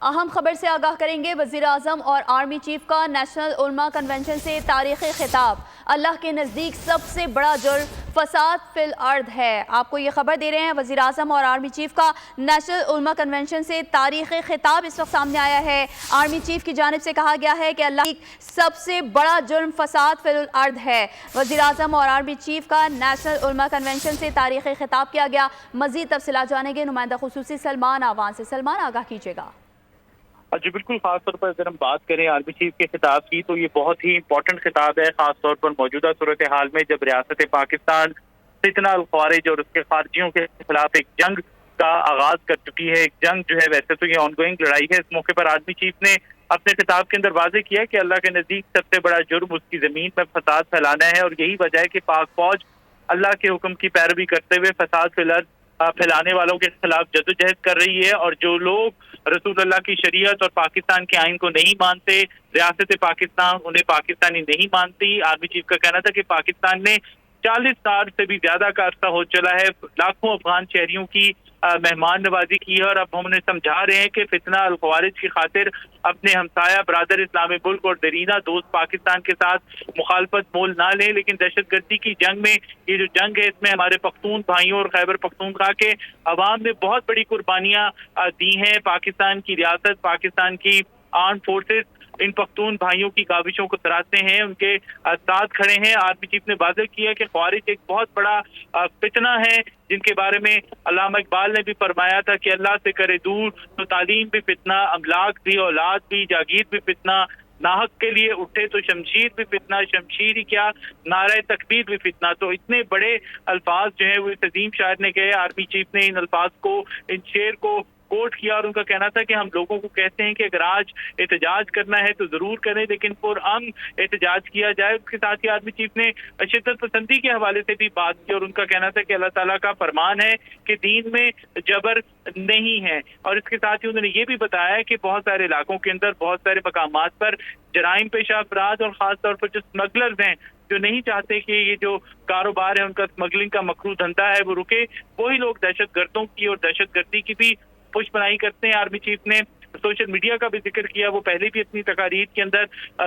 اہم خبر سے آگاہ کریں گے۔ وزیر اعظم اور آرمی چیف کا نیشنل علماء کنونشن سے تاریخی خطاب۔ اللہ کے نزدیک سب سے بڑا جرم فساد فی الارض ہے۔ آپ کو یہ خبر دے رہے ہیں، وزیر اعظم اور آرمی چیف کا نیشنل علماء کنونشن سے تاریخی خطاب اس وقت سامنے آیا ہے۔ آرمی چیف کی جانب سے کہا گیا ہے کہ اللہ سب سے بڑا جرم فساد فی الارض ہے۔ وزیر اعظم اور آرمی چیف کا نیشنل علماء کنونشن سے تاریخی خطاب کیا گیا۔ مزید تفصیلات جانیں گے نمائندہ خصوصی سلمان آوان سے۔ سلمان، آگاہ کیجیے گا۔ جی بالکل، خاص طور پر اگر ہم بات کریں آرمی چیف کے خطاب کی تو یہ بہت ہی امپورٹنٹ خطاب ہے، خاص طور پر موجودہ صورتحال میں جب ریاست پاکستان فتنہ الخوارج اور اس کے خارجیوں کے خلاف ایک جنگ کا آغاز کر چکی ہے۔ ایک جنگ جو ہے، ویسے تو یہ آن گوئنگ لڑائی ہے، اس موقع پر آرمی چیف نے اپنے خطاب کے اندر واضح کیا کہ اللہ کے نزدیک سب سے بڑا جرم اس کی زمین پر فساد پھیلانا ہے، اور یہی وجہ ہے کہ پاک فوج اللہ کے حکم کی پیروی کرتے ہوئے فساد فی الارض پھیلانے والوں کے خلاف جدوجہد کر رہی ہے۔ اور جو لوگ رسول اللہ کی شریعت اور پاکستان کے آئین کو نہیں مانتے، ریاست پاکستان انہیں پاکستانی نہیں مانتی۔ آرمی چیف کا کہنا تھا کہ پاکستان نے 40 سال سے بھی زیادہ کا عرصہ ہو چلا ہے لاکھوں افغان شہریوں کی مہمان نوازی کی ہے، اور اب ہم انہیں سمجھا رہے ہیں کہ فتنہ الخوارج کی خاطر اپنے ہمسایہ برادر اسلامی ملک اور دیرینہ دوست پاکستان کے ساتھ مخالفت مول نہ لیں، لیکن دہشت گردی کی جنگ میں یہ جو جنگ ہے اس میں ہمارے پختون بھائیوں اور خیبر پختونخوا کے عوام نے بہت بڑی قربانیاں دی ہیں۔ پاکستان کی ریاست، پاکستان کی آرم فورسز ان پختون بھائیوں کی کاوشوں کو سراہتے ہیں، ان کے ساتھ کھڑے ہیں۔ آرمی چیف نے واضح کیا کہ خوارج ایک بہت بڑا فتنہ ہے، جن کے بارے میں علامہ اقبال نے بھی فرمایا تھا کہ اللہ سے کرے دور تو تعلیم بھی فتنہ، املاک بھی، اولاد بھی، جاگیر بھی فتنہ، ناحق کے لیے اٹھے تو شمشیر بھی فتنہ، شمشیر ہی کیا نعرہ تکبیر بھی فتنہ۔ تو اتنے بڑے الفاظ جو ہیں وہ اس عظیم شاعر نے کہے۔ آرمی چیف نے ان الفاظ کو، ان شعر کو کوٹ کیا، اور ان کا کہنا تھا کہ ہم لوگوں کو کہتے ہیں کہ اگر آج احتجاج کرنا ہے تو ضرور کریں، لیکن پرامن احتجاج کیا جائے۔ اس کے ساتھ ہی آرمی چیف نے شدت پسندی کے حوالے سے بھی بات کی، اور ان کا کہنا تھا کہ اللہ تعالیٰ کا فرمان ہے کہ دین میں جبر نہیں ہے۔ اور اس کے ساتھ ہی انہوں نے یہ بھی بتایا کہ بہت سارے علاقوں کے اندر، بہت سارے مقامات پر جرائم پیشہ افراد اور خاص طور پر جو اسمگلرز ہیں، جو نہیں چاہتے کہ یہ جو کاروبار ہے ان کا اسمگلنگ کا مکروہ دھندا ہے وہ رکے، وہی لوگ دہشت گردوں کی اور دہشت گردی کی بھی پش پناہی کرتے ہیں۔ آرمی چیف نے سوشل میڈیا کا بھی ذکر کیا، وہ پہلے بھی اپنی تقاریر کے اندر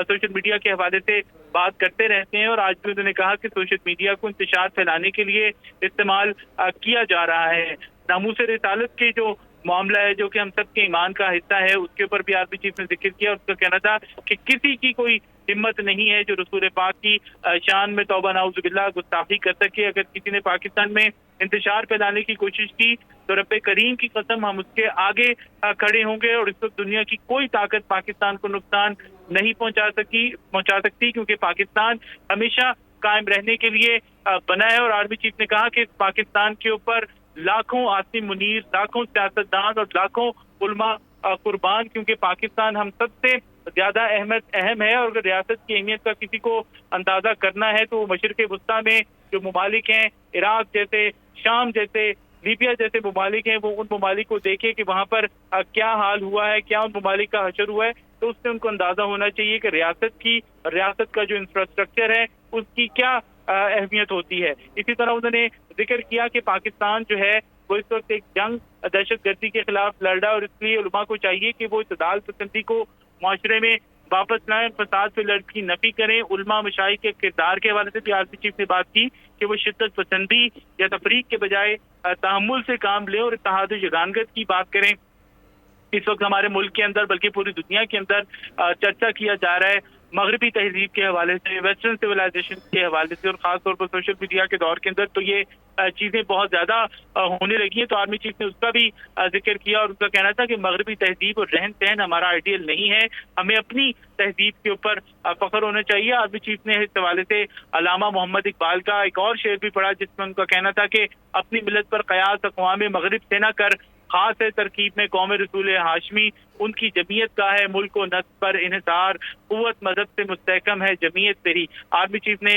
سوشل میڈیا کے حوالے سے بات کرتے رہتے ہیں، اور آج بھی انہوں نے کہا کہ سوشل میڈیا کو انتشار پھیلانے کے لیے استعمال کیا جا رہا ہے۔ ناموس رسالت کے جو معاملہ ہے، جو کہ ہم سب کے ایمان کا حصہ ہے، اس کے اوپر بھی آرمی چیف نے ذکر کیا، اور اس کا کہنا تھا کہ کسی کی کوئی ہمت نہیں ہے جو رسول پاک کی شان میں توبہ نعوذ باللہ گستاخی کر سکے۔ اگر کسی نے پاکستان میں انتشار پھیلانے کی کوشش کی تو رب کریم کی قسم ہم اس کے آگے کھڑے ہوں گے، اور اس وقت دنیا کی کوئی طاقت پاکستان کو نقصان نہیں پہنچا سکتی، کیونکہ پاکستان ہمیشہ قائم رہنے کے لیے بنا ہے۔ اور آرمی چیف نے کہا کہ پاکستان کے اوپر لاکھوں عاصم منیر، لاکھوں سیاستدان اور لاکھوں علماء قربان، کیونکہ پاکستان ہم سب سے زیادہ اہم ہے، اور اگر ریاست کی اہمیت کا کسی کو اندازہ کرنا ہے تو وہ مشرق وسطیٰ میں جو ممالک ہیں، عراق جیسے، شام جیسے، لیبیا جیسے ممالک ہیں، وہ ان ممالک کو دیکھے کہ وہاں پر کیا حال ہوا ہے، کیا ان ممالک کا حشر ہوا ہے، تو اس سے ان کو اندازہ ہونا چاہیے کہ ریاست کا جو انفراسٹرکچر ہے اس کی کیا اہمیت ہوتی ہے۔ اسی طرح انہوں نے ذکر کیا کہ پاکستان جو ہے وہ اس وقت ایک جنگ دہشت گردی کے خلاف لڑ رہا ہے، اور اس لیے علماء کو چاہیے کہ وہ اعتدال پسندی کو معاشرے میں واپس لائیں، فساد سے لڑ کی نفی کریں۔ علماء مشائخ کے کردار کے حوالے سے بھی آرمی چیف نے بات کی کہ وہ شدت پسندی یا تفریق کے بجائے تحمل سے کام لیں اور اتحاد و یگانگت کی بات کریں۔ اس وقت ہمارے ملک کے اندر بلکہ پوری دنیا کے اندر چرچا کیا جا رہا ہے مغربی تہذیب کے حوالے سے، ویسٹرن سویلائزیشن کے حوالے سے، اور خاص طور پر سوشل میڈیا کے دور کے اندر تو یہ چیزیں بہت زیادہ ہونے لگی ہیں۔ تو آرمی چیف نے اس کا بھی ذکر کیا، اور ان کا کہنا تھا کہ مغربی تہذیب اور رہن سہن ہمارا آئیڈیل نہیں ہے، ہمیں اپنی تہذیب کے اوپر فخر ہونا چاہیے۔ آرمی چیف نے اس حوالے سے علامہ محمد اقبال کا ایک اور شعر بھی پڑھا، جس میں ان کا کہنا تھا کہ اپنی ملت پر قیاس اقوام مغرب سے نہ کر، خاص ہے ترکیب میں قوم رسول ہاشمی، ان کی جمعیت کا ہے ملک و نسب پر انحصار، قوت مذہب سے مستحکم ہے جمعیت تیری۔ آرمی چیف نے